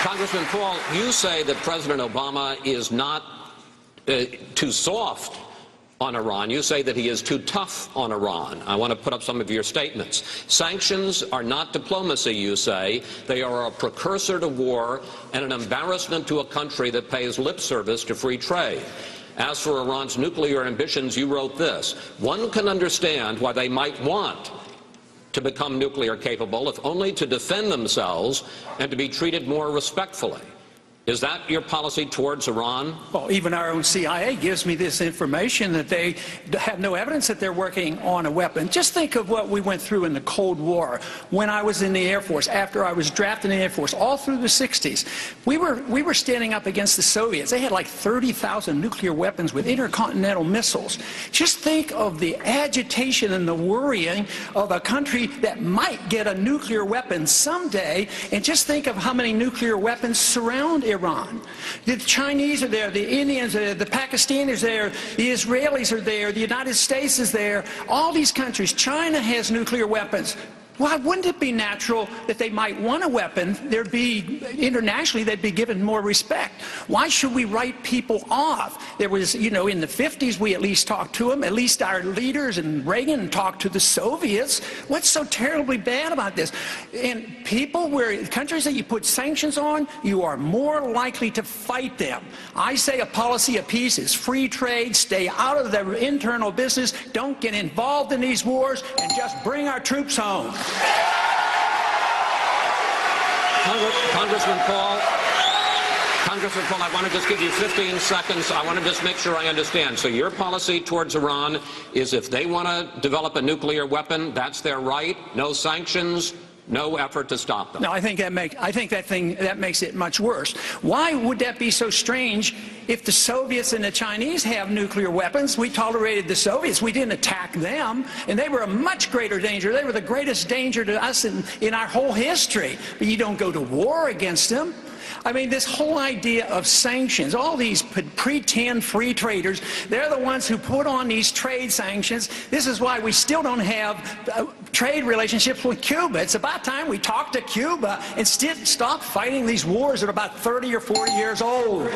Congressman Paul, you say that President Obama is not too soft on Iran. You say that he is too tough on Iran. I want to put up some of your statements. Sanctions are not diplomacy, you say. They are a precursor to war and an embarrassment to a country that pays lip service to free trade. As for Iran's nuclear ambitions, you wrote this: one can understand why they might want to become nuclear capable, if only to defend themselves and to be treated more respectfully. Is that your policy towards Iran? Well, even our own CIA gives me this information that they have no evidence that they're working on a weapon. Just think of what we went through in the Cold War. When I was in the Air Force, after I was drafted in the Air Force, all through the 60s, we were standing up against the Soviets. They had like 30,000 nuclear weapons with intercontinental missiles. Just think of the agitation and the worrying of a country that might get a nuclear weapon someday, and just think of how many nuclear weapons surround Iran. The Chinese are there, the Indians are there, the Pakistanis are there, the Israelis are there, the United States is there. All these countries. China has nuclear weapons. Why wouldn't it be natural that they might want a weapon? There'd be, internationally, they'd be given more respect. Why should we write people off? There was, in the 50s, we at least talked to them. At least our leaders and Reagan talked to the Soviets. What's so terribly bad about this? And countries that you put sanctions on, you are more likely to fight them. I say a policy of peace is free trade, stay out of their internal business, don't get involved in these wars, and just bring our troops home. Congressman Paul, I want to just give you 15 seconds. I want to just make sure I understand. So your policy towards Iran is if they want to develop a nuclear weapon, that's their right, no sanctions, no effort to stop them. No, I think that makes it much worse. Why would that be so strange if the Soviets and the Chinese have nuclear weapons? We tolerated the Soviets. We didn't attack them, and they were a much greater danger. They were the greatest danger to us in our whole history. But you don't go to war against them. I mean, this whole idea of sanctions, all these pretend free traders, they're the ones who put on these trade sanctions. This is why we still don't have trade relationships with Cuba. It's about time we talk to Cuba and stop fighting these wars that are about 30 or 40 years old.